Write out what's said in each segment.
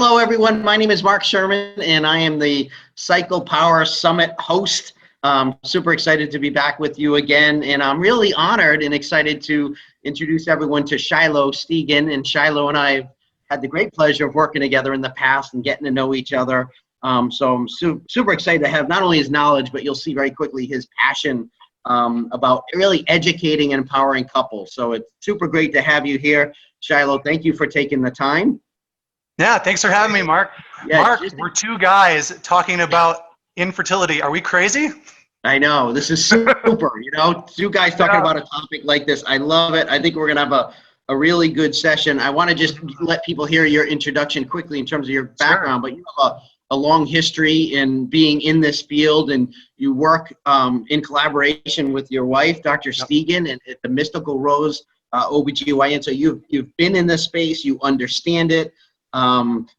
Hello, everyone. My name is Mark Sherman, and I am the Cycle Power Summit host. Super excited to be back with you again, and I'm really honored and excited to introduce everyone to Shilo Stigen. And Shilo and I have had the great pleasure of working together in the past and getting to know each other. So I'm super excited to have not only his knowledge, but you'll see very quickly his passion about really educating and empowering couples. So it's super great to have you here, Shilo. Thank you for taking the time. Yeah, thanks for having me, Mark. Yeah, Mark, we're two guys talking about infertility. Are we crazy? I know, this is super, two guys talking about a topic like this. I love it. I think we're going to have a really good session. I want to just let people hear your introduction quickly in terms of your background, but you have a long history in being in this field, and you work in collaboration with your wife, Dr. Stigen, and at the Mystical Rose OBGYN. So you've been in this space, you understand it.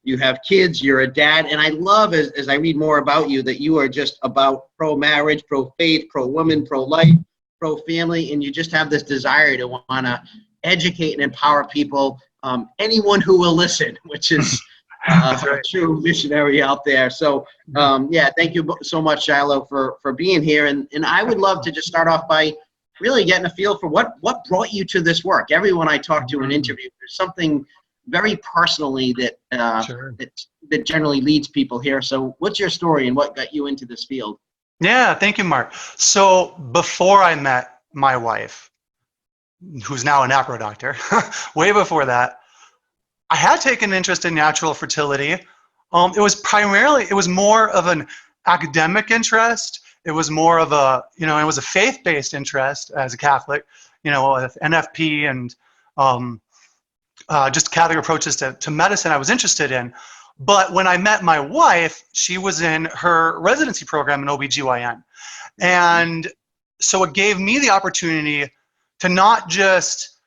You have kids, you're a dad, and I love, as I read more about you, that you are just about pro-marriage, pro-faith, pro-woman, pro-life, pro-family, and you just have this desire to want to educate and empower people, anyone who will listen, which is a true missionary out there. So yeah, thank you so much, Shilo, for being here, and I would love to just start off by really getting a feel for what brought you to this work. Everyone I talk to in interview, there's something very personally that that generally leads people here. So what's your story and what got you into this field? Yeah, thank you, Mark. So before I met my wife, who's now a NaPro doctor, way before that, I had taken interest in natural fertility. It was more of an academic interest. It was more of a, it was a faith-based interest as a Catholic, with NFP and just Catholic approaches to medicine I was interested in. But when I met my wife, she was in her residency program in OBGYN. And so it gave me the opportunity to not just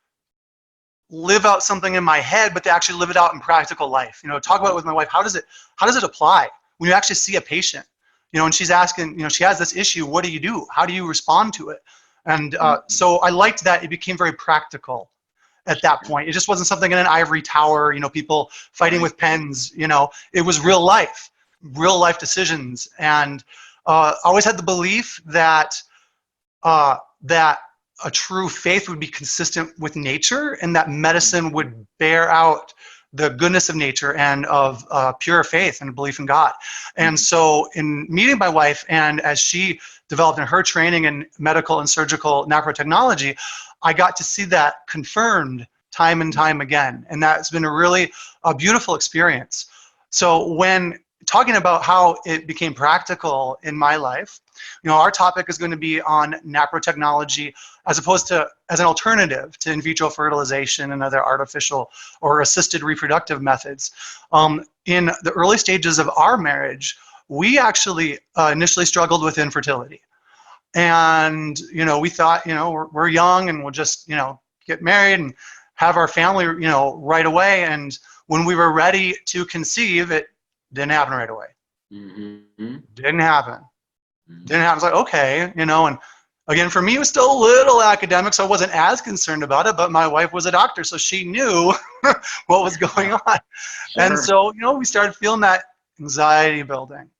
live out something in my head, but to actually live it out in practical life. Talk about it with my wife. How does it apply when you actually see a patient? And she's asking, she has this issue. What do you do? How do you respond to it? And so I liked that it became very practical at that point. It just wasn't something in an ivory tower, people fighting with pens. It was real life decisions. And I always had the belief that that a true faith would be consistent with nature, and that medicine would bear out the goodness of nature and of pure faith and belief in God. And so in meeting my wife, and as she developed in her training in medical and surgical NaProTechnology, I got to see that confirmed time and time again. And that's been a beautiful experience. So when talking about how it became practical in my life, our topic is going to be on NaProTechnology as an alternative to in vitro fertilization and other artificial or assisted reproductive methods. In the early stages of our marriage, we actually initially struggled with infertility. And, we thought, we're young and we'll just, get married and have our family, right away. And when we were ready to conceive, it didn't happen right away. Didn't happen. It's like, okay, and again, for me, it was still a little academic, so I wasn't as concerned about it, but my wife was a doctor, so she knew what was going on. Sure. And so, we started feeling that anxiety building.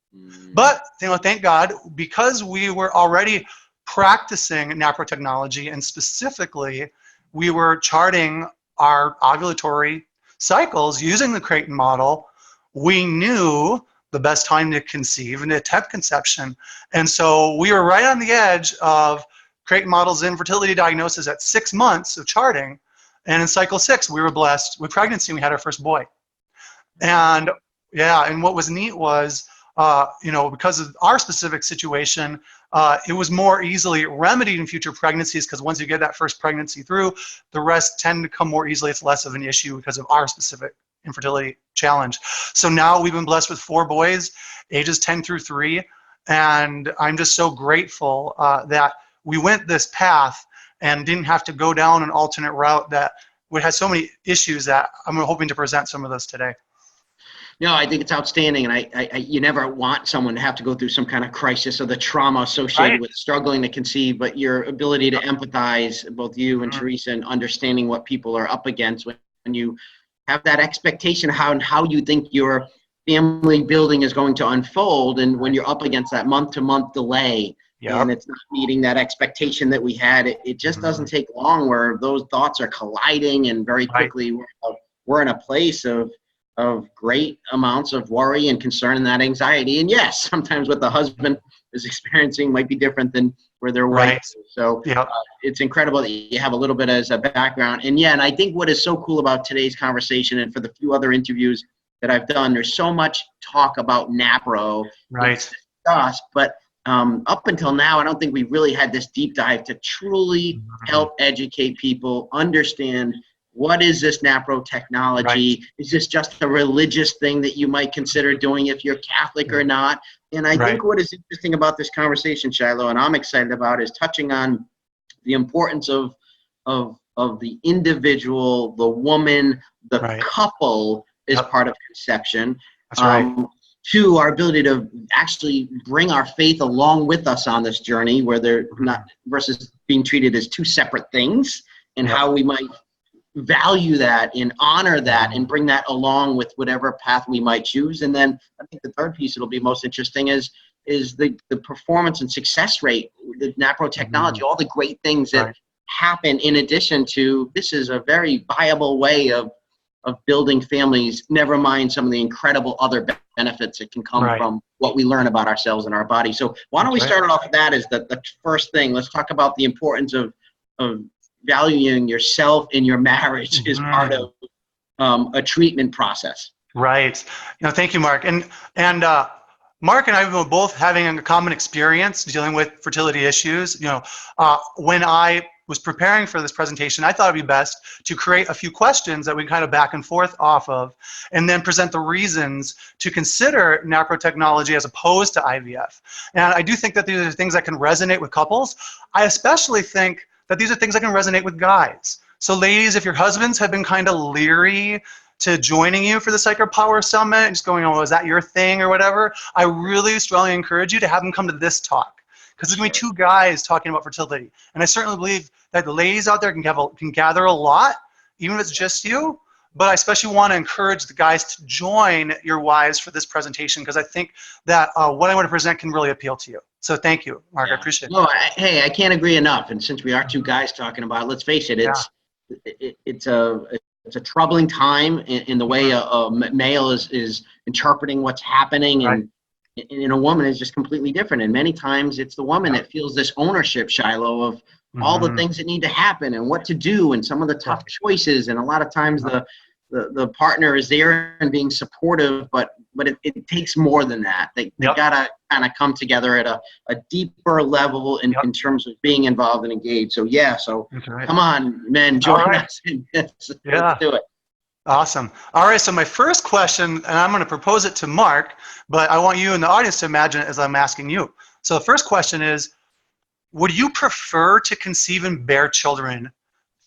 But, thank God, because we were already practicing NaProTechnology, and specifically, we were charting our ovulatory cycles using the Creighton model, we knew the best time to conceive and to attempt conception. And so we were right on the edge of Creighton model's infertility diagnosis at 6 months of charting. And in cycle 6, we were blessed with pregnancy, and we had our first boy. And yeah, and what was neat was, because of our specific situation, it was more easily remedied in future pregnancies, because once you get that first pregnancy through, the rest tend to come more easily. It's less of an issue because of our specific infertility challenge. So now we've been blessed with 4 boys, ages 10 through 3, and I'm just so grateful that we went this path and didn't have to go down an alternate route that would have so many issues that I'm hoping to present some of those today. No, I think it's outstanding, and you never want someone to have to go through some kind of crisis or the trauma associated with struggling to conceive, but your ability to empathize, both you and Teresa, and understanding what people are up against when you have that expectation of how you think your family building is going to unfold, and when you're up against that month-to-month delay, and it's not meeting that expectation that we had, it just doesn't take long where those thoughts are colliding, and very quickly we're in a place of great amounts of worry and concern and that anxiety. And yes, sometimes what the husband is experiencing might be different than where their wife is. So it's incredible that you have a little bit as a background. And yeah, and I think what is so cool about today's conversation, and for the few other interviews that I've done, there's so much talk about NaPro, but up until now, I don't think we really had this deep dive to truly help educate people understand, what is this NaProTechnology? Is this just a religious thing that you might consider doing if you're Catholic or not? And I think what is interesting about this conversation, Shilo, and I'm excited about, is touching on the importance of the individual, the woman, the couple as part of conception. Two, our ability to actually bring our faith along with us on this journey, where they're not, versus being treated as two separate things, and how we might value that and honor that and bring that along with whatever path we might choose. And then I think the third piece that'll be most interesting is the performance and success rate, the NaProTechnology, all the great things that happen in addition to, this is a very viable way of building families, never mind some of the incredible other benefits that can come from what we learn about ourselves and our body. So why don't we start it off with that as the first thing. Let's talk about the importance of valuing yourself in your marriage is part of a treatment process. Thank you, Mark. And Mark and I have both having a common experience dealing with fertility issues. When I was preparing for this presentation, I thought it'd be best to create a few questions that we kind of back and forth off of, and then present the reasons to consider NaProTechnology as opposed to IVF. And I do think that these are things that can resonate with couples. I especially think that these are things that can resonate with guys. So ladies, if your husbands have been kind of leery to joining you for the Psycho Power Summit, just going, oh, is that your thing or whatever, I really strongly encourage you to have them come to this talk. Because there's going to be two guys talking about fertility. And I certainly believe that the ladies out there can gather a lot, even if it's just you. But I especially want to encourage the guys to join your wives for this presentation, because I think that what I want to present can really appeal to you. So thank you, Mark. I appreciate it. Hey, I can't agree enough. And since we are two guys talking about it, let's face it, it's a troubling time in the way a male is interpreting what's happening, and a woman is just completely different. And many times it's the woman that feels this ownership, Shilo, of all the things that need to happen and what to do and some of the tough choices. And a lot of times the partner is there and being supportive, but it takes more than that. They gotta kind of come together at a deeper level in terms of being involved and engaged. So come on, men, join us. Let's do it. Awesome. All right, so my first question, and I'm going to propose it to Mark, but I want you in the audience to imagine it as I'm asking you. So the first question is, would you prefer to conceive and bear children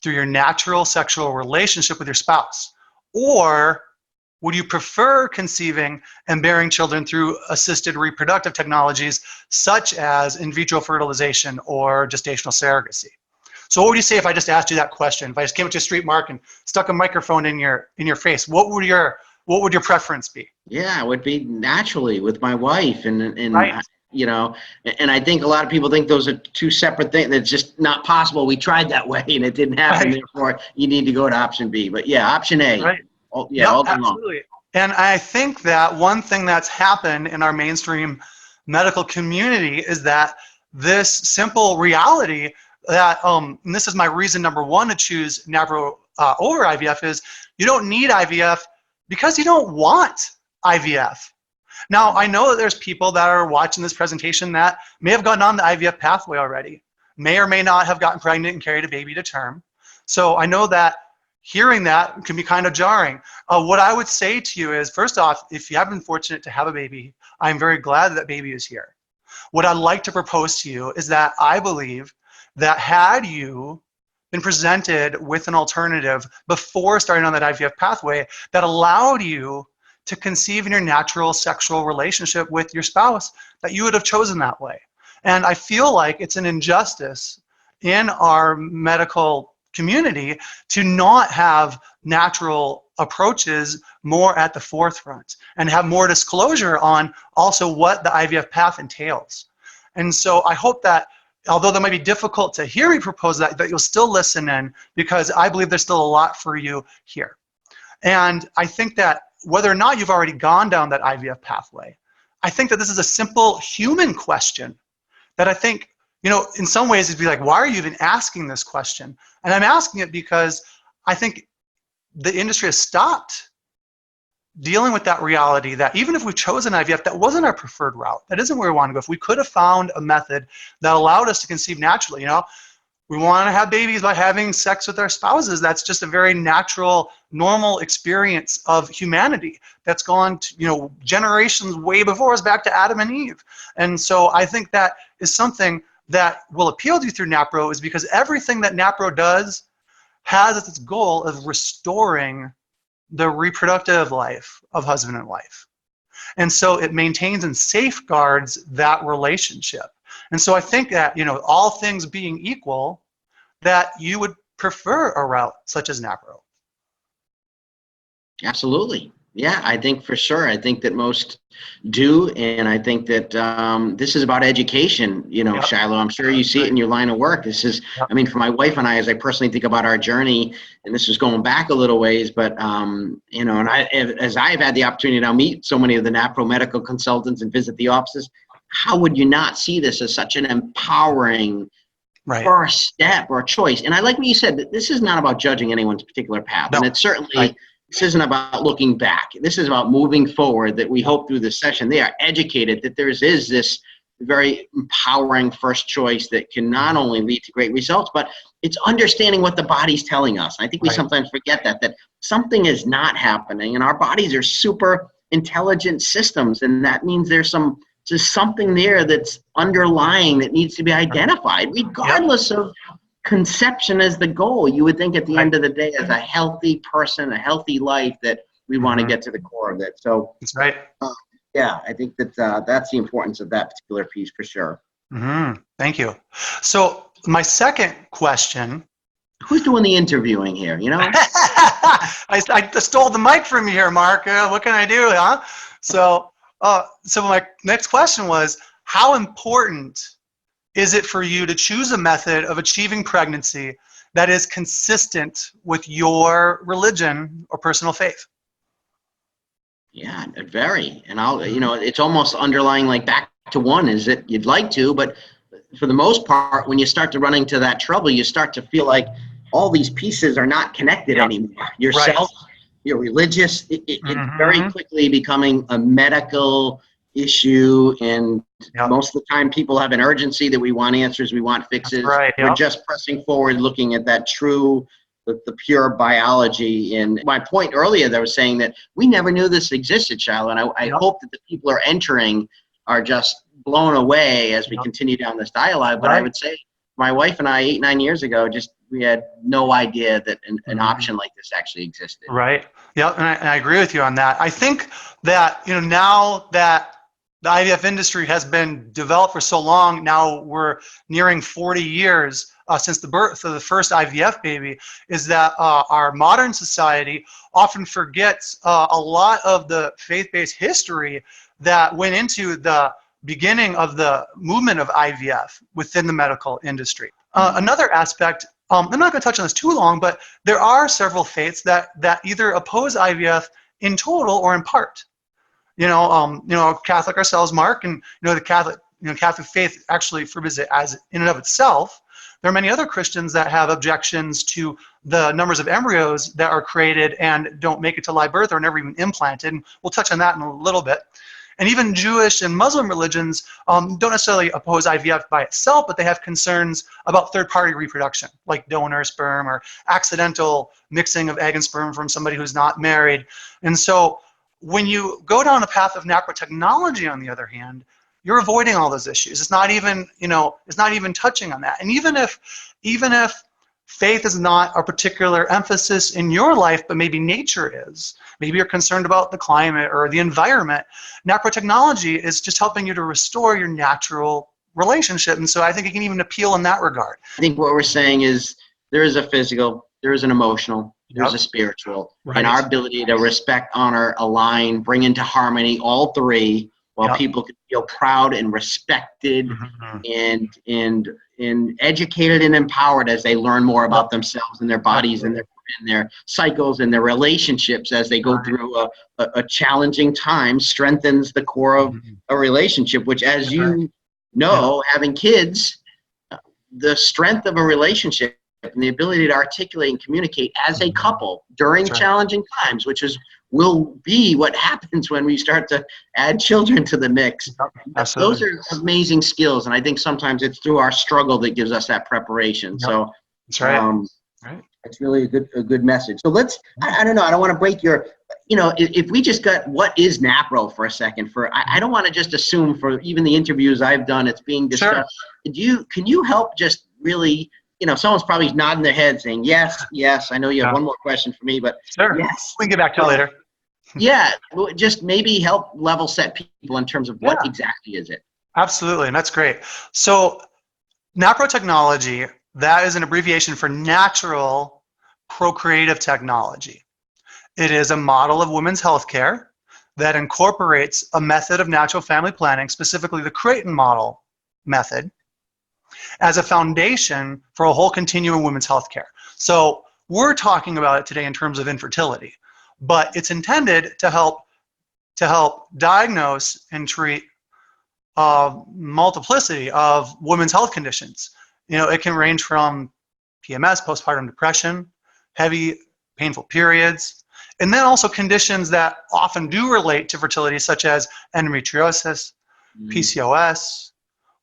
through your natural sexual relationship with your spouse? Or would you prefer conceiving and bearing children through assisted reproductive technologies such as in vitro fertilization or gestational surrogacy? So what would you say if I just asked you that question? If I just came up to the street, Mark, and stuck a microphone in your face, what would your preference be? Yeah, it would be naturally with my wife, and and I think a lot of people think those are two separate things. It's just not possible. We tried that way and it didn't happen. Therefore, you need to go to option B. But yeah, option A. All day long. Absolutely. And I think that one thing that's happened in our mainstream medical community is that this simple reality that, and this is my reason number one to choose NaPro over IVF, is you don't need IVF because you don't want IVF. Now, I know that there's people that are watching this presentation that may have gone on the IVF pathway already, may or may not have gotten pregnant and carried a baby to term. So I know that hearing that can be kind of jarring. What I would say to you is, first off, if you have been fortunate to have a baby, I'm very glad that baby is here. What I'd like to propose to you is that I believe that had you been presented with an alternative before starting on that IVF pathway that allowed you to conceive in your natural sexual relationship with your spouse, that you would have chosen that way. And I feel like it's an injustice in our medical community to not have natural approaches more at the forefront and have more disclosure on also what the IVF path entails. And so I hope that, although that might be difficult to hear me propose that you'll still listen in, because I believe there's still a lot for you here. And I think that whether or not you've already gone down that IVF pathway, I think that this is a simple human question that I think, you know, in some ways it'd be like, why are you even asking this question? And I'm asking it because I think the industry has stopped dealing with that reality that even if we've chosen IVF, that wasn't our preferred route. That isn't where we want to go. If we could have found a method that allowed us to conceive naturally, you know, we want to have babies by having sex with our spouses. That's just a very natural, normal experience of humanity that's gone to, you know, generations way before us, back to Adam and Eve. And so I think that is something that will appeal to you through NaPro, is because everything that NaPro does has as its goal of restoring the reproductive life of husband and wife. And so it maintains and safeguards that relationship. And so I think that, you know, all things being equal, that you would prefer a route such as NaPro. Absolutely. Yeah, I think for sure. I think that most do. And I think that this is about education, you know, Yep. Shilo. I'm sure you see it in your line of work. This is, Yep. I mean, for my wife and I, as I personally think about our journey, and this is going back a little ways, but, you know, and as I've had the opportunity to now meet so many of the NaPro medical consultants and visit the offices, how would you not see this as such an empowering first step or choice? And I like what you said, that this is not about judging anyone's particular path. No. And it's certainly, this isn't about looking back. This is about moving forward, that we hope through this session they are educated that there is this very empowering first choice that can not only lead to great results, but it's understanding what the body's telling us. I think we sometimes forget that something is not happening, and our bodies are super intelligent systems, and that means there's something there that's underlying that needs to be identified, regardless of conception as the goal. You would think at the end of the day, as a healthy person, a healthy life, that we want to get to the core of it. So that's right. Yeah, I think that that's the importance of that particular piece for sure. Thank you. So my second question. Who's doing the interviewing here, you know? I stole the mic from you here, Mark. What can I do, huh? So my next question was, how important is it for you to choose a method of achieving pregnancy that is consistent with your religion or personal faith? Yeah, very. And you know, it's almost underlying like back to one, is that you'd like to, but for the most part, when you start to run into that trouble, you start to feel like all these pieces are not connected anymore. Yourself, you're religious, it's very quickly becoming a medical issue, and most of the time people have an urgency that we want answers, we want fixes. We're just pressing forward, looking at that true, the pure biology. And my point earlier, that was saying that we never knew this existed, Shilo, and I hope that the people who are entering are just blown away as we continue down this dialogue. But I would say my wife and I, 8-9 years ago, we had no idea that an option like this actually existed. Yeah, and I agree with you on that. I think that, you know, now that the IVF industry has been developed for so long, now we're nearing 40 years since the birth of the first IVF baby, is that our modern society often forgets a lot of the faith-based history that went into the beginning of the movement of IVF within the medical industry. Another aspect, I'm not going to touch on this too long, but there are several faiths that either oppose IVF in total or in part. You know, Catholic ourselves, Mark, and the Catholic faith actually forbids it as in and of itself. There are many other Christians that have objections to the numbers of embryos that are created and don't make it to live birth or never even implanted. And we'll touch on that in a little bit. And even Jewish and Muslim religions don't necessarily oppose IVF by itself, but they have concerns about third-party reproduction, like donor sperm or accidental mixing of egg and sperm from somebody who's not married. And so when you go down the path of NaProTechnology, on the other hand, you're avoiding all those issues. It's not even, it's not even touching on that. And even if faith is not a particular emphasis in your life, but maybe nature is, maybe you're concerned about the climate or the environment, NaProTechnology is just helping you to restore your natural relationship. And so I think it can even appeal in that regard. I think what we're saying is there is a physical, there is an emotional, there's a Yep. spiritual, Right. and our ability to respect, honor, align, bring into harmony all three, while Yep. people can feel proud and respected Mhm. and educated and empowered as they learn more about Yep. themselves and their bodies and their cycles and their relationships as they go Right. through a challenging time, strengthens the core of Mhm. a relationship, which, as Right. you Yep. know, having kids, the strength of a relationship and the ability to articulate and communicate as a couple during That's right. challenging times, which will be what happens when we start to add children to the mix. Yep. Those Absolutely. are amazing skills, and I think sometimes it's through our struggle that gives us that preparation. Yep. So That's right. Right. it's really a good message. So I don't know, I don't want to break your, if we just got what is NaPro for a second, I don't want to just assume for even the interviews I've done, it's being discussed. Sure. Can you help just really, someone's probably nodding their head saying, yes, yes, I know you have one more question for me, but Sure. yes. We can get back to it later. Yeah, just maybe help level set people in terms of what Yeah. exactly is it? Absolutely, and that's great. So NaProTechnology, that is an abbreviation for natural procreative technology. It is a model of women's healthcare that incorporates a method of natural family planning, specifically the Creighton model method, as a foundation for a whole continuum of women's healthcare. So we're talking about it today in terms of infertility, but it's intended to help diagnose and treat multiplicity of women's health conditions. It can range from PMS, postpartum depression, heavy, painful periods, and then also conditions that often do relate to fertility, such as endometriosis, PCOS,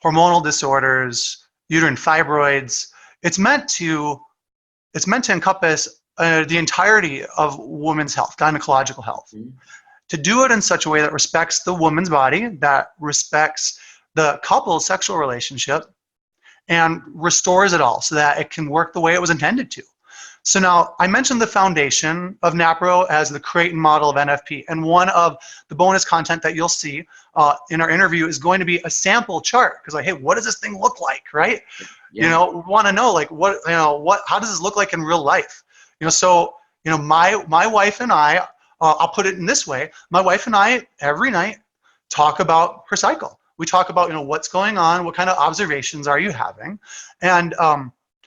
hormonal disorders, uterine fibroids. It's meant to encompass the entirety of women's health, gynecological health. To do it in such a way that respects the woman's body, that respects the couple's sexual relationship, and restores it all so that it can work the way it was intended to. So now, I mentioned the foundation of NaPro as the Creighton model of NFP, and one of the bonus content that you'll see in our interview is going to be a sample chart, because like, hey, what does this thing look like, right? Yeah. We want to know, like, how does this look like in real life? My wife and I, I'll put it in this way, my wife and I, every night, talk about her cycle. We talk about, what's going on, what kind of observations are you having, and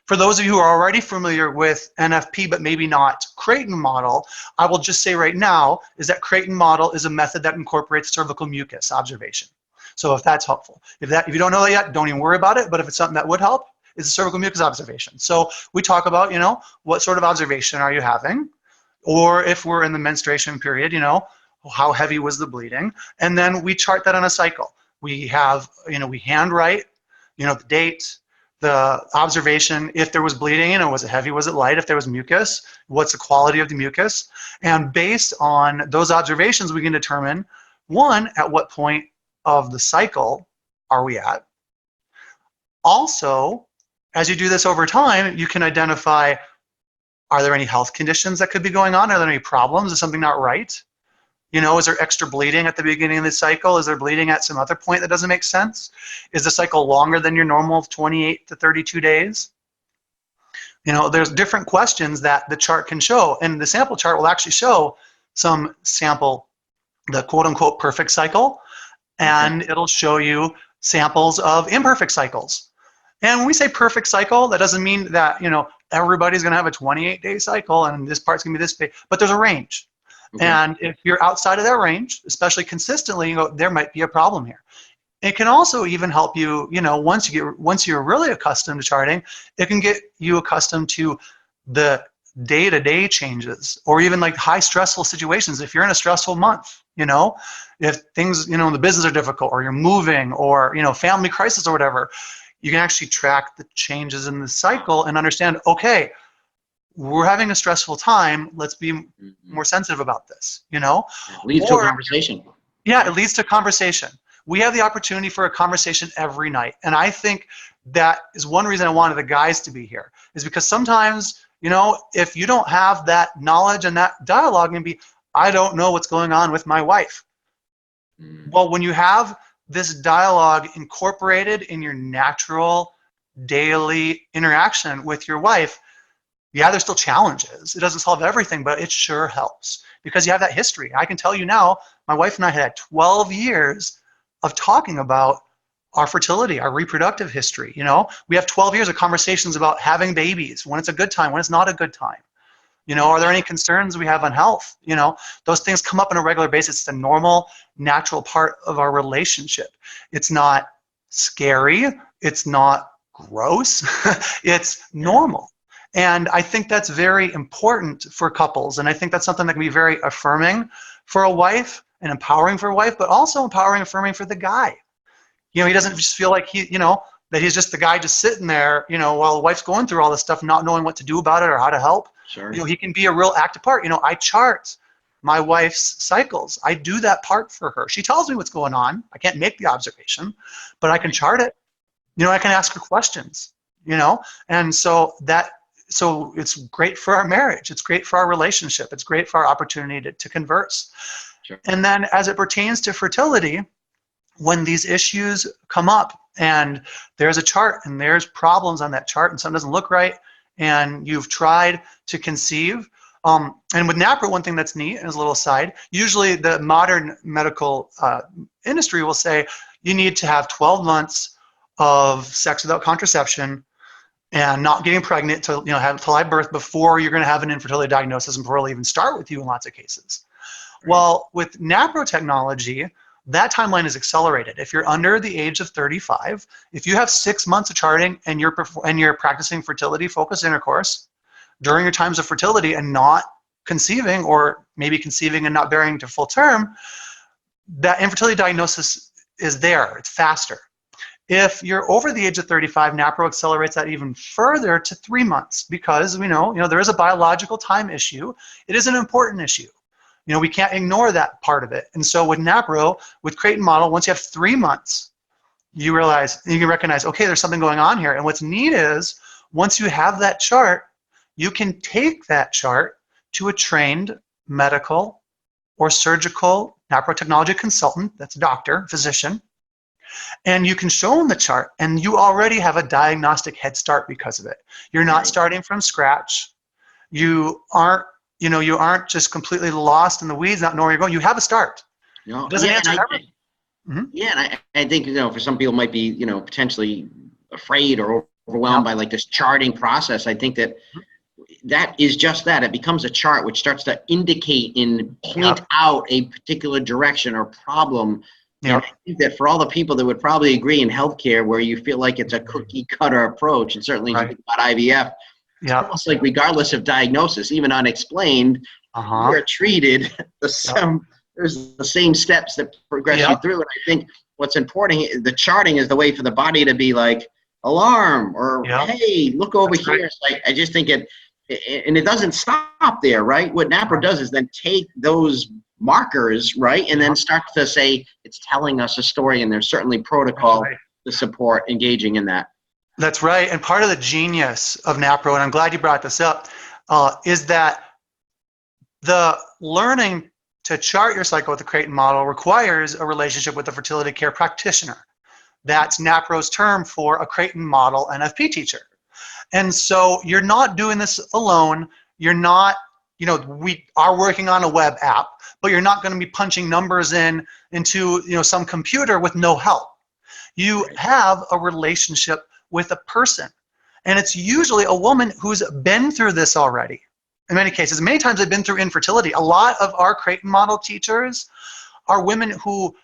for those of you who are already familiar with NFP, but maybe not Creighton model, I will just say right now is that Creighton model is a method that incorporates cervical mucus observation. So if that's helpful, if you don't know that yet, don't even worry about it. But if it's something that would help, is a cervical mucus observation. So we talk about, what sort of observation are you having, or if we're in the menstruation period, how heavy was the bleeding, and then we chart that on a cycle. We have, we handwrite, the date, the observation, if there was bleeding, was it heavy, was it light, if there was mucus, what's the quality of the mucus, and based on those observations, we can determine, one, at what point of the cycle are we at. Also, as you do this over time, you can identify, are there any health conditions that could be going on? Are there any problems? Is something not right? Is there extra bleeding at the beginning of the cycle? Is there bleeding at some other point that doesn't make sense? Is the cycle longer than your normal 28 to 32 days? There's different questions that the chart can show, and the sample chart will actually show some sample, the quote-unquote perfect cycle, and it'll show you samples of imperfect cycles. And when we say perfect cycle, that doesn't mean that, everybody's going to have a 28-day cycle and this part's going to be this big, but there's a range. And if you're outside of that range, especially consistently, there might be a problem here. It can also even help you, once you're really accustomed to charting, it can get you accustomed to the day-to-day changes, or even like high stressful situations. If you're in a stressful month, if things, the business are difficult, or you're moving, or, family crisis or whatever, you can actually track the changes in the cycle and understand, okay, we're having a stressful time, let's be more sensitive about this, It leads to a conversation. Yeah, it leads to conversation. We have the opportunity for a conversation every night. And I think that is one reason I wanted the guys to be here, is because sometimes, if you don't have that knowledge and that dialogue, and be, I don't know what's going on with my wife. Well, when you have this dialogue incorporated in your natural daily interaction with your wife, Yeah, there's still challenges. It doesn't solve everything, but it sure helps because you have that history. I can tell you now, my wife and I had 12 years of talking about our fertility, our reproductive history. You know, we have 12 years of conversations about having babies, when it's a good time, when it's not a good time. You know, are there any concerns we have on health? You know, those things come up on a regular basis. It's a normal, natural part of our relationship. It's not scary. It's not gross. It's normal. And I think that's very important for couples. And I think that's something that can be very affirming for a wife and empowering for a wife, but also empowering and affirming for the guy. You know, he doesn't just feel like that he's just the guy just sitting there, while the wife's going through all this stuff, not knowing what to do about it or how to help. Sure. He can be a real active part. I chart my wife's cycles. I do that part for her. She tells me what's going on. I can't make the observation, but I can chart it. I can ask her questions, and so it's great for our marriage. It's great for our relationship. It's great for our opportunity to converse. Sure. And then as it pertains to fertility, when these issues come up and there's a chart and there's problems on that chart and something doesn't look right and you've tried to conceive, and with NaPro, one thing that's neat, as a little aside, usually the modern medical industry will say you need to have 12 months of sex without contraception and not getting pregnant to have till live birth before you're going to have an infertility diagnosis and before it'll even start with you in lots of cases. Right. Well, with NaProTechnology, that timeline is accelerated. If you're under the age of 35, if you have 6 months of charting and you're practicing fertility-focused intercourse during your times of fertility and not conceiving, or maybe conceiving and not bearing to full term, that infertility diagnosis is there. It's faster. If you're over the age of 35, NaPro accelerates that even further to 3 months because we know, there is a biological time issue. It is an important issue. We can't ignore that part of it. And so with NaPro, with Crate and Model, once you have 3 months, you can recognize, okay, there's something going on here. And what's neat is, once you have that chart, you can take that chart to a trained medical or surgical NaProTechnology consultant, that's a doctor, physician, and you can show them the chart, and you already have a diagnostic head start because of it. You're not starting from scratch. You aren't just completely lost in the weeds, not knowing where you're going. You have a start. It doesn't answer everything. Yeah, and I think, for some people might be, potentially afraid or overwhelmed by like this charting process. I think that is just that. It becomes a chart which starts to indicate and point out a particular direction or problem. And I think that for all the people that would probably agree in healthcare, where you feel like it's a cookie cutter approach, and certainly if you think about IVF, it's almost like regardless of diagnosis, even unexplained, you're treated there's the same steps that progress you through. And I think what's important, the charting is the way for the body to be like, alarm, or hey, look over here. Right. It's like, I just think and it doesn't stop there, right? What NaPro does is then take those markers, right, and then start to say it's telling us a story, and there's certainly protocol to support engaging in that. That's right. And part of the genius of NaPro, and I'm glad you brought this up, is that the learning to chart your cycle with the Crate and Model requires a relationship with a fertility care practitioner. That's NaPro's term for a Crate and Model NFP teacher. And so you're not doing this alone. You're not, we are working on a web app, but you're not going to be punching numbers into some computer with no help. You have a relationship with a person, and it's usually a woman who's been through this already. In many cases, many times they've been through infertility. A lot of our Crate and Model teachers are women who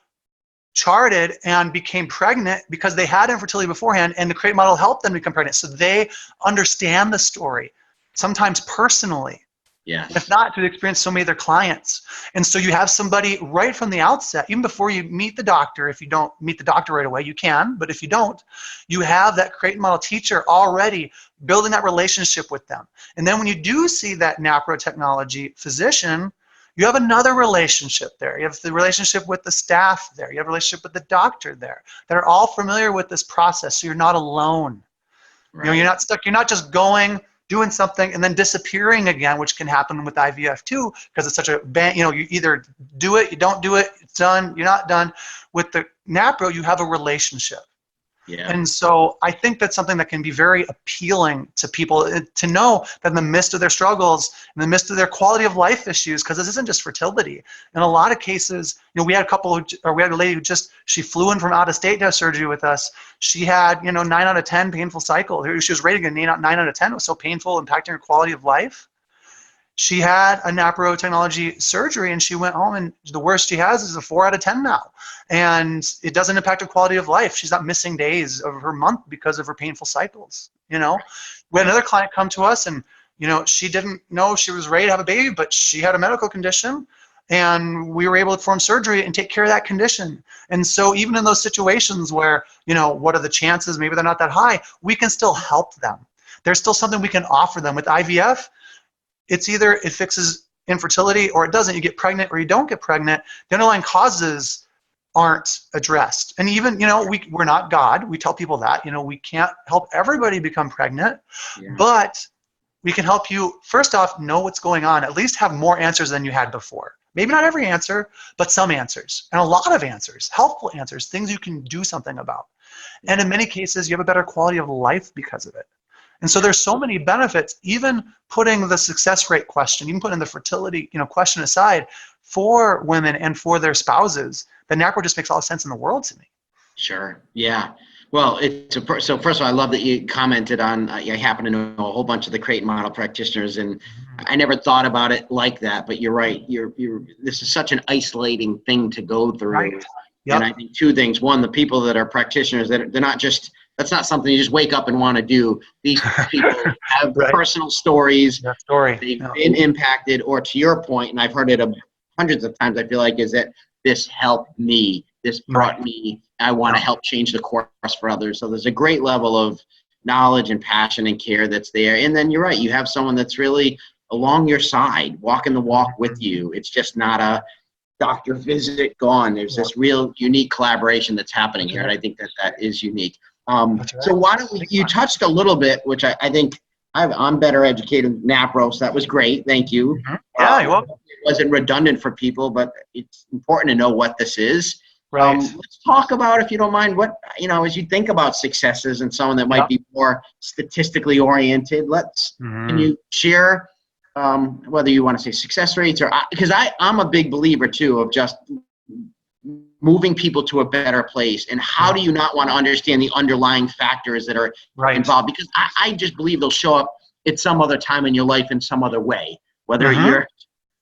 charted and became pregnant because they had infertility beforehand, and the Crate Model helped them become pregnant. So they understand the story, sometimes personally. Yes. If not, to experience so many of their clients. And so you have somebody right from the outset, even before you meet the doctor. If you don't meet the doctor right away, you can, but if you don't, you have that Crate and Model teacher already building that relationship with them. And then when you do see that NaProTechnology physician, you have another relationship there. You have the relationship with the staff there. You have a relationship with the doctor there that are all familiar with this process, so you're not alone. Right. You're not stuck. You're not just doing something and then disappearing again, which can happen with IVF too, because it's such a you either do it, you don't do it, it's done, you're not done. With the NaPro, you have a relationship. Yeah. And so I think that's something that can be very appealing to people, to know that in the midst of their struggles, in the midst of their quality of life issues, because this isn't just fertility. In a lot of cases, we had we had a lady who she flew in from out of state to have surgery with us. She had, 9 out of 10 painful cycle. She was rating a 9 out of 10. It was so painful, impacting her quality of life. She had a NaProTechnology surgery, and she went home, and the worst she has is a 4 out of 10 now. And it doesn't impact her quality of life. She's not missing days of her month because of her painful cycles. We had another client come to us, and she didn't know she was ready to have a baby, but she had a medical condition, and we were able to perform surgery and take care of that condition. And so even in those situations where, what are the chances? Maybe they're not that high. We can still help them. There's still something we can offer them. With IVF, it's either it fixes infertility or it doesn't. You get pregnant or you don't get pregnant. The underlying causes aren't addressed. And even, we're not God. We tell people that, we can't help everybody become pregnant, but we can help you, first off, know what's going on, at least have more answers than you had before. Maybe not every answer, but some answers, and a lot of answers, helpful answers, things you can do something about. And in many cases, you have a better quality of life because of it. And so there's so many benefits, even putting the success rate question, even putting the fertility question aside for women and for their spouses, the NaPro just makes all the sense in the world to me. Sure. Yeah. Well, so first of all, I love that you commented on, I happen to know a whole bunch of the Creighton model practitioners, and I never thought about it like that, but you're right. This is such an isolating thing to go through. Right. Yep. And I think two things. One, the people that are practitioners, they're not just, that's not something you just wake up and want to do. These people have personal stories. They've been impacted, or to your point, and I've heard it hundreds of times, I feel like, is that this helped me. This brought me, I want to help change the course for others. So there's a great level of knowledge and passion and care that's there. And then you're right, you have someone that's really along your side, walking the walk with you. It's just not a doctor visit gone. There's this real unique collaboration that's happening here, and I think that is unique. So why don't you touched a little bit, which I think I'm better educated than NaPro, so that was great. Thank you. Yeah, you're welcome. It wasn't redundant for people, but it's important to know what this is. Right. Let's talk about, if you don't mind, what, as you think about successes and someone that might be more statistically oriented, can you share whether you want to say success rates or, because I'm a big believer too of just moving people to a better place, and how do you not want to understand the underlying factors that are involved? Because I just believe they'll show up at some other time in your life in some other way, whether you're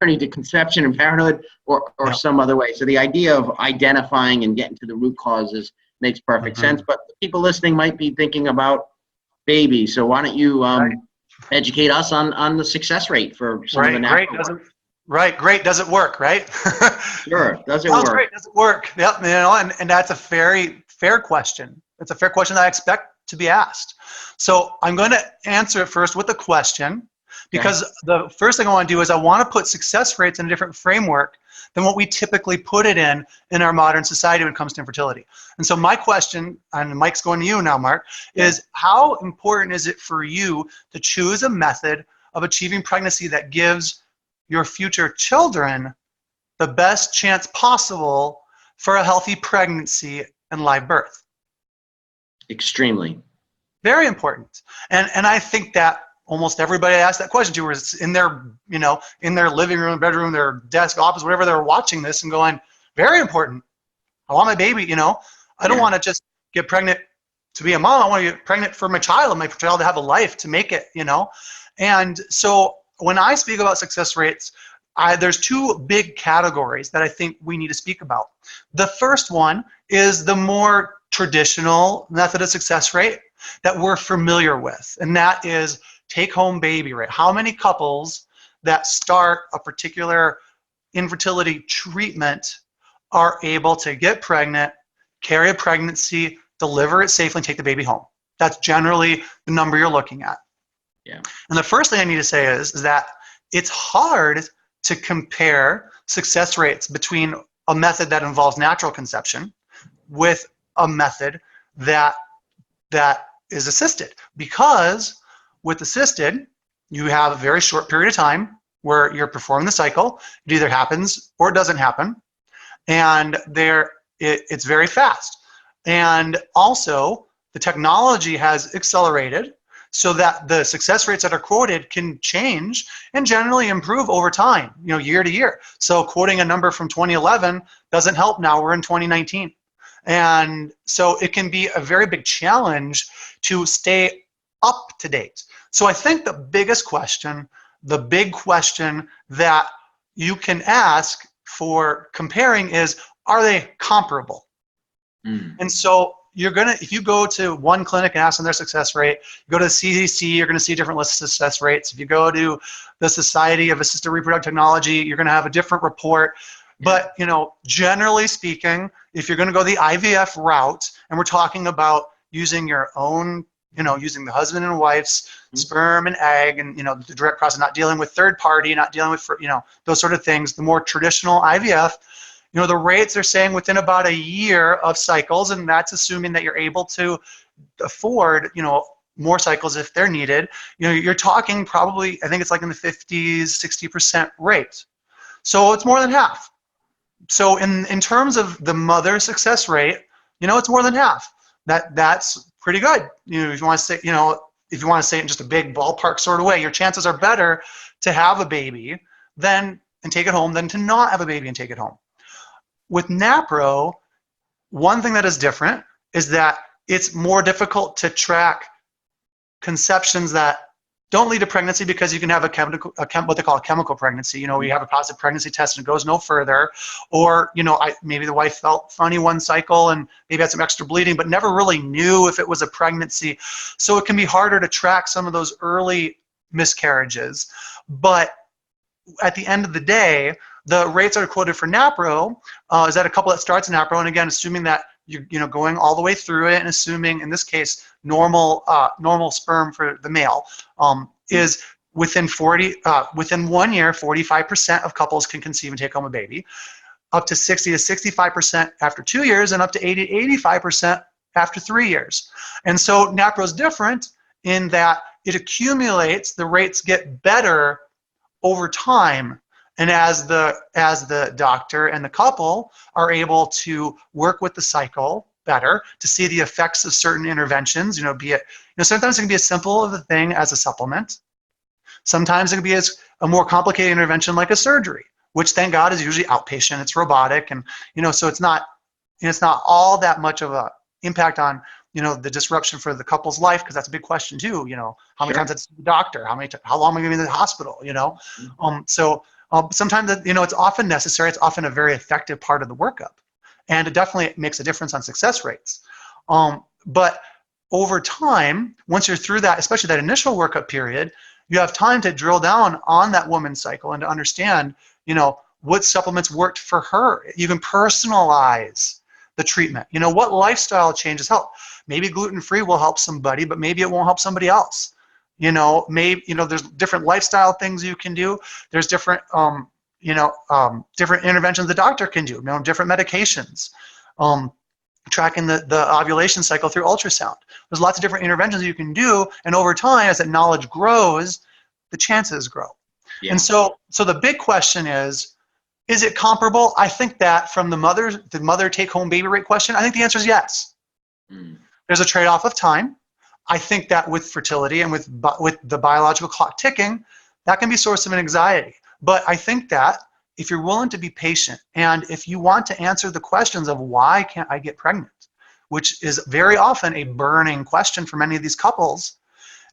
journey to conception and parenthood or some other way. So the idea of identifying and getting to the root causes makes perfect sense, but the people listening might be thinking about babies. So why don't you educate us on the success rate for some of the natural Great. Does it work, right? Sure. Does it work? Great. Does it work? Yep. And that's a very fair question. It's a fair question that I expect to be asked. So I'm going to answer it first with a question, because the first thing I want to do is I want to put success rates in a different framework than what we typically put it in our modern society when it comes to infertility. And so my question, and Mike's going to you now, Mark, is how important is it for you to choose a method of achieving pregnancy that gives your future children the best chance possible for a healthy pregnancy and live birth? Extremely. Very important. And I think that almost everybody I asked that question to was in their, in their living room, bedroom, their desk, office, whatever, they're watching this and going, very important. I want my baby, I don't want to just get pregnant to be a mom. I want to get pregnant for my child to have a life, to make it, And so when I speak about success rates, there's two big categories that I think we need to speak about. The first one is the more traditional method of success rate that we're familiar with, and that is take-home baby rate. How many couples that start a particular infertility treatment are able to get pregnant, carry a pregnancy, deliver it safely, and take the baby home? That's generally the number you're looking at. Yeah. And the first thing I need to say is that it's hard to compare success rates between a method that involves natural conception with a method that is assisted, because with assisted, you have a very short period of time where you're performing the cycle. It either happens or it doesn't happen, and it's very fast. And also, the technology has accelerated so that the success rates that are quoted can change and generally improve over time, year to year. So quoting a number from 2011 doesn't help now. We're in 2019. And so it can be a very big challenge to stay up to date. So I think the biggest question, the big question that you can ask for comparing is, are they comparable? And so if you go to one clinic and ask them their success rate, you go to the CDC, you're gonna see different lists of success rates. If you go to the Society of Assisted Reproductive Technology, you're gonna have a different report. But generally speaking, if you're gonna go the IVF route, and we're talking about using your own, using the husband and wife's sperm and egg, and the direct process, not dealing with third party, not dealing with, those sort of things, the more traditional IVF, the rates are saying within about a year of cycles, and that's assuming that you're able to afford, more cycles if they're needed. You're talking probably, I think it's like in the 50s, 60% rate. So it's more than half. So in terms of the mother success rate, it's more than half. That's pretty good. If you want to say, if you want to say it in just a big ballpark sort of way, your chances are better to have a baby and take it home than to not have a baby and take it home. With NaPro, one thing that is different is that it's more difficult to track conceptions that don't lead to pregnancy, because you can have what they call a chemical pregnancy. You have a positive pregnancy test and it goes no further, or maybe the wife felt funny one cycle and maybe had some extra bleeding, but never really knew if it was a pregnancy. So it can be harder to track some of those early miscarriages. But at the end of the day, the rates that are quoted for NaPro is at a couple that starts in NaPro, and again, assuming that you're going all the way through it, and assuming in this case normal sperm for the male, is within 1 year, 45% of couples can conceive and take home a baby, up to 60 to 65% after 2 years, and up to 80 to 85% after 3 years. And so NaPro is different in that it accumulates, the rates get better over time. And as the doctor and the couple are able to work with the cycle better, to see the sometimes it can be as simple of a thing as a supplement. Sometimes it can be a more complicated intervention like a surgery, which thank God is usually outpatient. It's robotic, and so it's not all that much of a impact on the disruption for the couple's life, because that's a big question too. How many times I see the doctor, how long am I going to be in the hospital? Sometimes it's often necessary. It's often a very effective part of the workup, and it definitely makes a difference on success rates. But over time, once you're through that, especially that initial workup period, you have time to drill down on that woman's cycle and to understand, what supplements worked for her. You can personalize the treatment. What lifestyle changes help. Maybe gluten-free will help somebody, but maybe it won't help somebody else. Maybe there's different lifestyle things you can do. There's different different interventions the doctor can do. Different medications. Tracking the ovulation cycle through ultrasound. There's lots of different interventions you can do, and over time, as that knowledge grows, the chances grow. Yeah. And so the big question is it comparable? I think that from the mother take-home baby rate question, I think the answer is yes. There's a trade-off of time. I think that with fertility and with the biological clock ticking, that can be a source of anxiety. But I think that if you're willing to be patient, and if you want to answer the questions of why can't I get pregnant, which is very often a burning question for many of these couples,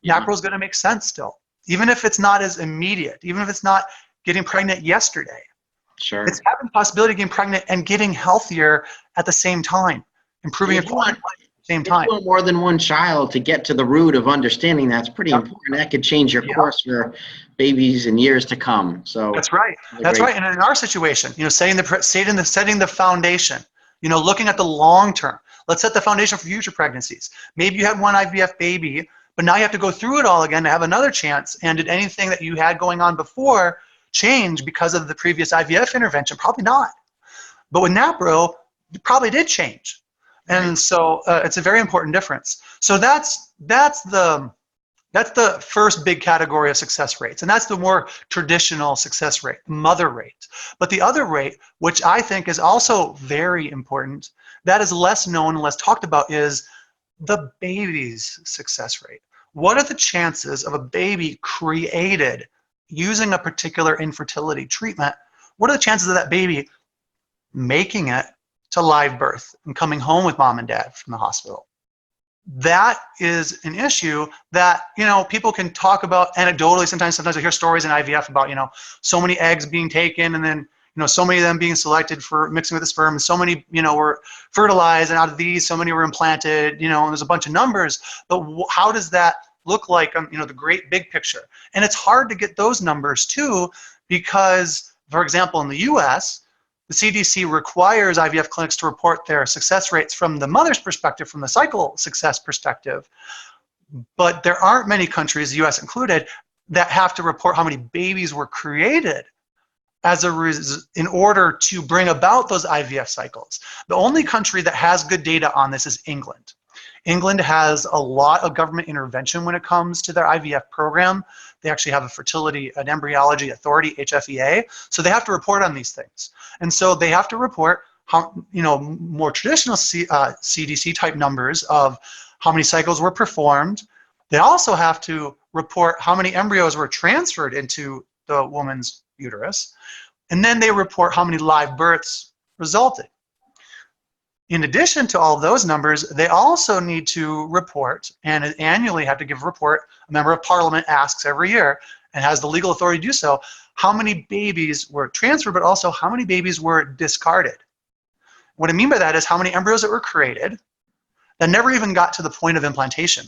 NaPro is going to make sense still. Even if it's not as immediate, even if it's not getting pregnant yesterday. Sure. It's having the possibility of getting pregnant and getting healthier at the same time, improving your quality of life. Same time. If you want more than one child, to get to the root of understanding that's pretty important. That could change your course for babies in years to come. So that's right. That's right. And in our situation, setting the foundation, looking at the long term. Let's set the foundation for future pregnancies. Maybe you had one IVF baby, but now you have to go through it all again to have another chance. And did anything that you had going on before change because of the previous IVF intervention? Probably not. But with NaPro, it probably did change. And so it's a very important difference. So that's the first big category of success rates, and that's the more traditional success rate, mother rate. But the other rate, which I think is also very important, that is less known and less talked about, is the baby's success rate. What are the chances of a baby created using a particular infertility treatment? What are the chances of that baby making it to live birth and coming home with mom and dad from the hospital? That is an issue that, people can talk about anecdotally. Sometimes I hear stories in IVF about, so many eggs being taken, and then, so many of them being selected for mixing with the sperm, and so many, were fertilized, and out of these, so many were implanted, and there's a bunch of numbers. But how does that look like on, the great big picture? And it's hard to get those numbers too, because, for example, in the US, the CDC requires IVF clinics to report their success rates from the mother's perspective, from the cycle success perspective. But there aren't many countries, the US included, that have to report how many babies were created in order to bring about those IVF cycles. The only country that has good data on this is England. England has a lot of government intervention when it comes to their IVF program. They actually have an embryology authority, HFEA, so they have to report on these things. And so they have to report how, more traditional CDC type numbers of how many cycles were performed. They also have to report how many embryos were transferred into the woman's uterus. And then they report how many live births resulted. In addition to all of those numbers, they also need to report, and annually have to give a report. A member of parliament asks every year, and has the legal authority to do so, how many babies were transferred, but also how many babies were discarded. What I mean by that is how many embryos that were created that never even got to the point of implantation.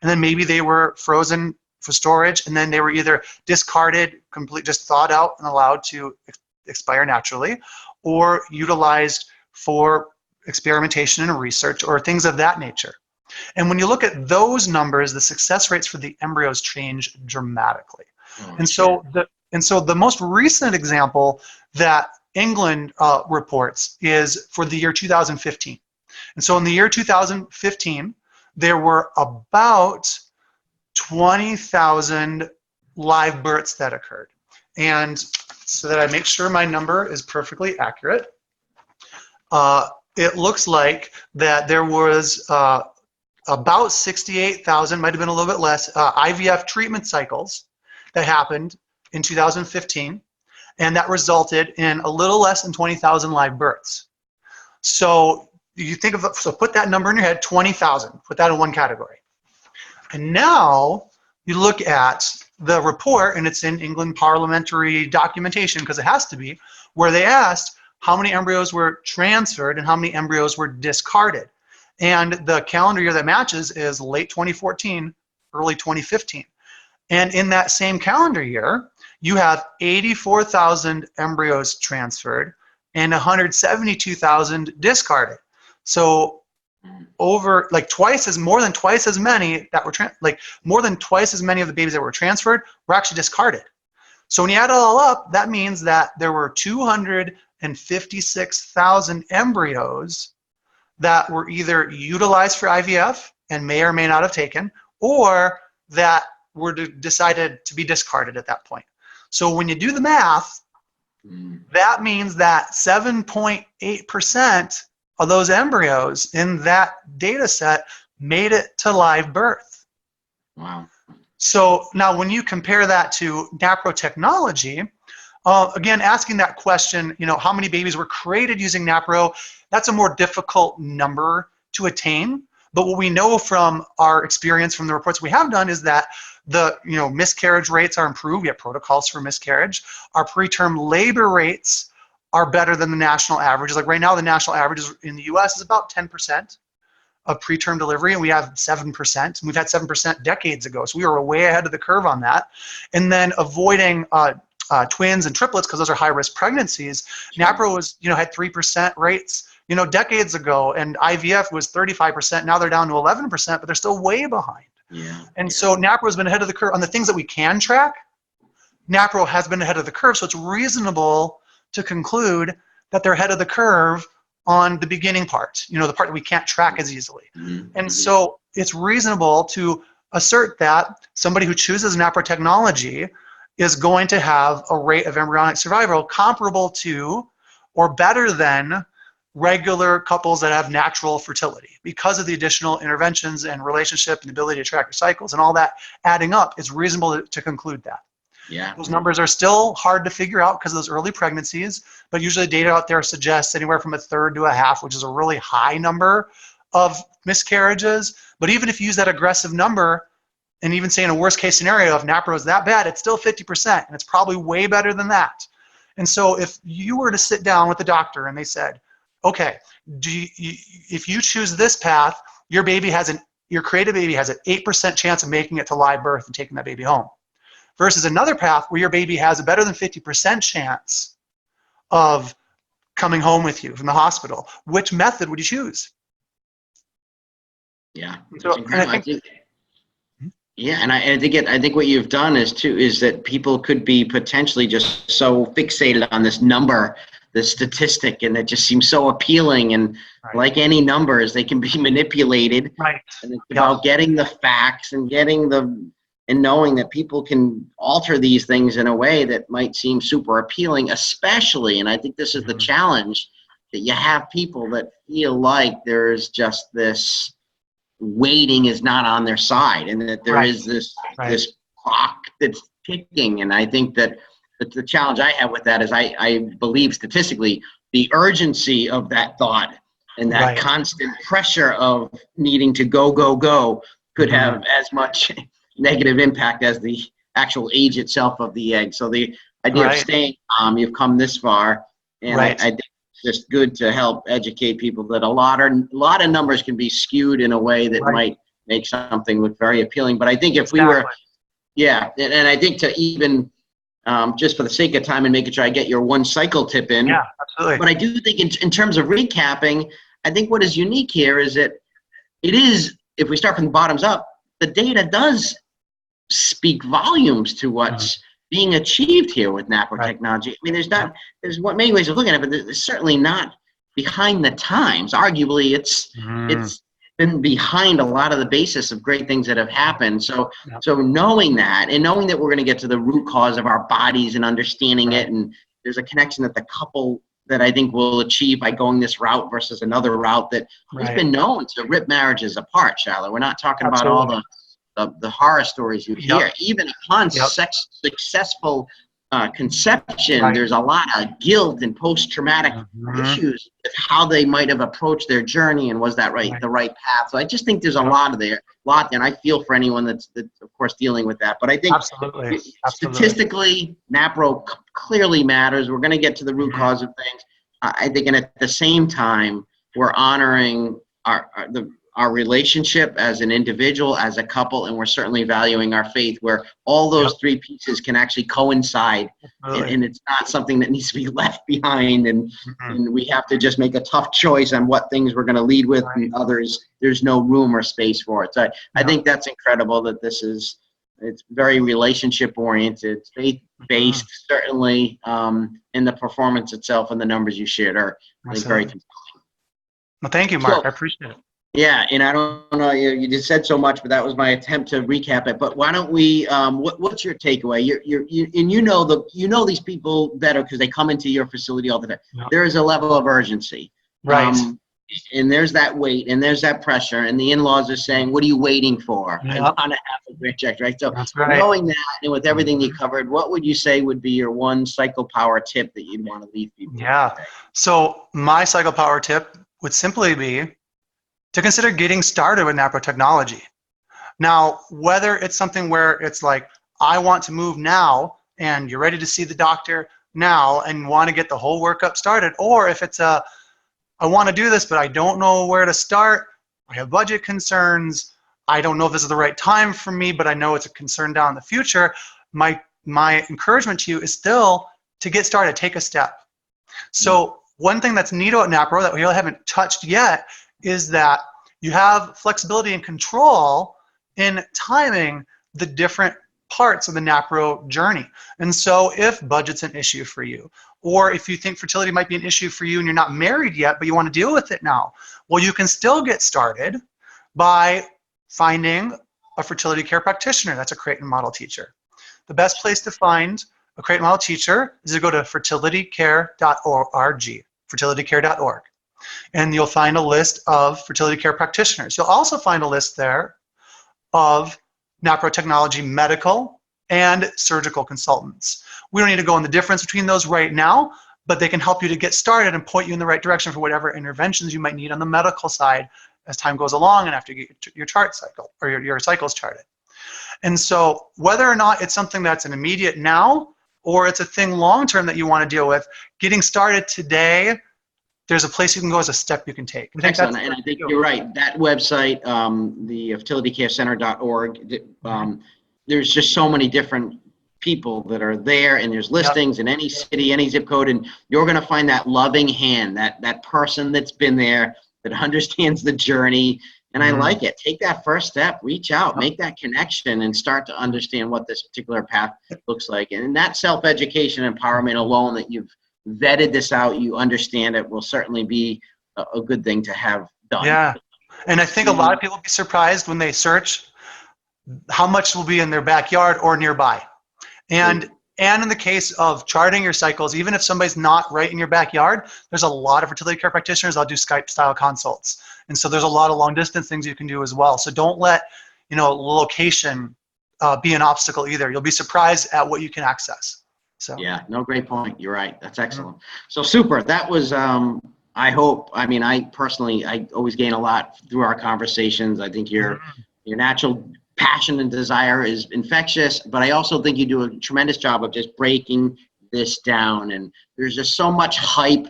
And then maybe they were frozen for storage, and then they were either discarded, just thawed out and allowed to expire naturally, or utilized for experimentation and research, or things of that nature. And when you look at those numbers, the success rates for the embryos change dramatically. And so the most recent example that England reports is for the year 2015. And so in the year 2015, there were about 20,000 live births that occurred. And so that I make sure my number is perfectly accurate, it looks like that there was about 68,000, might have been a little bit less, IVF treatment cycles that happened in 2015, and that resulted in a little less than 20,000 live births. So you think of, so put that number in your head, 20,000, put that in one category. And now you look at the report, and it's in England parliamentary documentation, because it has to be, where they asked how many embryos were transferred and how many embryos were discarded. And the calendar year that matches is late 2014, early 2015. And in that same calendar year, you have 84,000 embryos transferred and 172,000 discarded. So more than twice as many that were more than twice as many of the babies that were transferred were actually discarded. So when you add it all up, that means that there were 256,000 embryos that were either utilized for IVF and may or may not have taken, or that were decided to be discarded at that point. So when you do the math, that means that 7.8% of those embryos in that data set made it to live birth. Wow. So now when you compare that to NaProTechnology, again, asking that question, how many babies were created using NaPro, that's a more difficult number to attain. But what we know from our experience from the reports we have done is that the miscarriage rates are improved. We have protocols for miscarriage. Our preterm labor rates are better than the national average. Like right now, the national average in the US is about 10% of preterm delivery, and we have 7%. We've had 7% decades ago, so we were way ahead of the curve on that. And then avoiding twins and triplets, because those are high-risk pregnancies. NaPro was, had 3% rates, decades ago, and IVF was 35%. Now they're down to 11%, but they're still way behind. Yeah. And so NaPro has been ahead of the curve on the things that we can track. NaPro has been ahead of the curve, so it's reasonable to conclude that they're ahead of the curve on the beginning part, the part that we can't track as easily. And so it's reasonable to assert that somebody who chooses NaProTechnology is going to have a rate of embryonic survival comparable to or better than regular couples that have natural fertility because of the additional interventions and relationship and the ability to track your cycles and all that adding up. It's reasonable to conclude that. Yeah. Those numbers are still hard to figure out because of those early pregnancies, but usually data out there suggests anywhere from a third to a half, which is a really high number of miscarriages. But even if you use that aggressive number, and even say in a worst case scenario, if NaPro is that bad, it's still 50%, and it's probably way better than that. And so if you were to sit down with the doctor and they said, okay, if you choose this path, your created baby has an 8% chance of making it to live birth and taking that baby home, versus another path where your baby has a better than 50% chance of coming home with you from the hospital. Which method would you choose? Yeah, So, it's incredible. Yeah, and I think what you've done is that people could be potentially just so fixated on this number, this statistic, and it just seems so appealing. And like any numbers, they can be manipulated. Right. And it's about getting the facts and and knowing that people can alter these things in a way that might seem super appealing, especially, and I think this is the challenge, that you have people that feel like there's just this waiting is not on their side, and that there is this clock that's ticking. And I think that the challenge I have with that is I believe statistically the urgency of that thought and that constant pressure of needing to go could have as much negative impact as the actual age itself of the egg. So the idea of staying calm, you've come this far, and I think just good to help educate people that a lot of numbers can be skewed in a way that might make something look very appealing. But I think if we were, and I think to even just for the sake of time and making sure I get your one cycle tip in. Yeah, absolutely. But I do think in terms of recapping, I think what is unique here is that it is, if we start from the bottoms up, the data does speak volumes to what's being achieved here with NaProTechnology. I mean, there's many ways of looking at it, but there's certainly not behind the times. Arguably, it's been behind a lot of the basis of great things that have happened. So knowing that, and knowing that we're going to get to the root cause of our bodies and understanding it, and there's a connection that the couple that I think will achieve by going this route versus another route that has been known to rip marriages apart, Shilo. We're not talking about all the horror stories you hear. Even upon successful conception, there's a lot of guilt and post-traumatic issues with how they might have approached their journey, and was that the right path. So I just think there's a lot there, and I feel for anyone that's of course dealing with that. But I think statistically, NaPro clearly matters. We're going to get to the root cause of things. I think, and at the same time, we're honoring our relationship as an individual, as a couple, and we're certainly valuing our faith, where all those three pieces can actually coincide, and it's not something that needs to be left behind, and we have to just make a tough choice on what things we're going to lead with, and others there's no room or space for it. So I think that's incredible that it's very relationship oriented, faith based, certainly, and the performance itself and the numbers you shared are, I think, very compelling. Well, thank you, Mark. I appreciate it. Yeah, and I don't know, you just said so much, but that was my attempt to recap it. But why don't we? What's your takeaway? You know these people better because they come into your facility all the time. There is a level of urgency, and there's that weight, and there's that pressure, and the in-laws are saying, "What are you waiting for?" I want to have a great check, right? So knowing that, and with everything you covered, what would you say would be your one cycle power tip that you'd want to leave people? Yeah. So my cycle power tip would simply be to consider getting started with NaProTechnology. Now, whether it's something where it's like, I want to move now, and you're ready to see the doctor now and want to get the whole workup started, or if it's I want to do this, but I don't know where to start, I have budget concerns, I don't know if this is the right time for me, but I know it's a concern down in the future, my encouragement to you is still to get started, take a step. So one thing that's neat about NaPro that we really haven't touched yet is that you have flexibility and control in timing the different parts of the NaPro journey. And so if budget's an issue for you, or if you think fertility might be an issue for you and you're not married yet, but you want to deal with it now, well, you can still get started by finding a fertility care practitioner that's a Creighton model teacher. The best place to find a Creighton model teacher is to go to fertilitycare.org, fertilitycare.org. and you'll find a list of fertility care practitioners. You'll also find a list there of NaProTechnology medical and surgical consultants. We don't need to go in the difference between those right now, but they can help you to get started and point you in the right direction for whatever interventions you might need on the medical side as time goes along and after you get your chart cycle or your cycles charted. And so whether or not it's something that's an immediate now or it's a thing long-term that you want to deal with, getting started today, there's a place you can go as a step you can take. Excellent, and I think you're right. That website, the fertilitycarecenter.org, there's just so many different people that are there, and there's listings in any city, any zip code, and you're going to find that loving hand, that person that's been there, that understands the journey. And I like it. Take that first step, reach out, make that connection, and start to understand what this particular path looks like. And that self-education empowerment alone, that you've vetted this out, you understand it, will certainly be a good thing to have done. Yeah, and I think a lot of people will be surprised when they search how much will be in their backyard or nearby. And in the case of charting your cycles, even if somebody's not right in your backyard, there's a lot of fertility care practitioners that'll do Skype-style consults. And so there's a lot of long-distance things you can do as well. So don't let location be an obstacle either. You'll be surprised at what you can access. So yeah, no, great point. You're right. That's excellent. So super. That was, I hope, I mean, I always gain a lot through our conversations. I think your natural passion and desire is infectious, but I also think you do a tremendous job of just breaking this down. And there's just so much hype.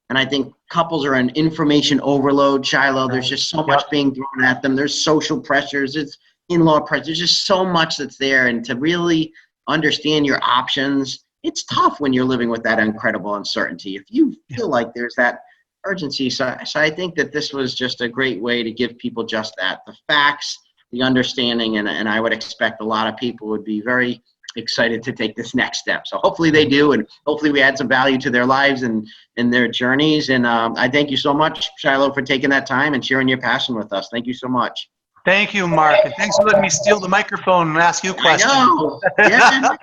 And I think couples are in information overload, Shilo. There's just so much being thrown at them. There's social pressures. It's in-law pressure. There's just so much that's there. And to really understand your options, it's tough when you're living with that incredible uncertainty. If you feel like there's that urgency. So I think that this was just a great way to give people just that, the facts, the understanding, and I would expect a lot of people would be very excited to take this next step. So hopefully they do, and hopefully we add some value to their lives and their journeys. And I thank you so much, Shilo, for taking that time and sharing your passion with us. Thank you so much. Thank you, Mark, and thanks for letting me steal the microphone and ask you questions. I know. Yeah.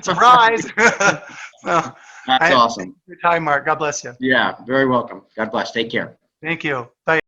Surprise. That's awesome. Thank you for your time, Mark. God bless you. Yeah, very welcome. God bless. Take care. Thank you. Bye.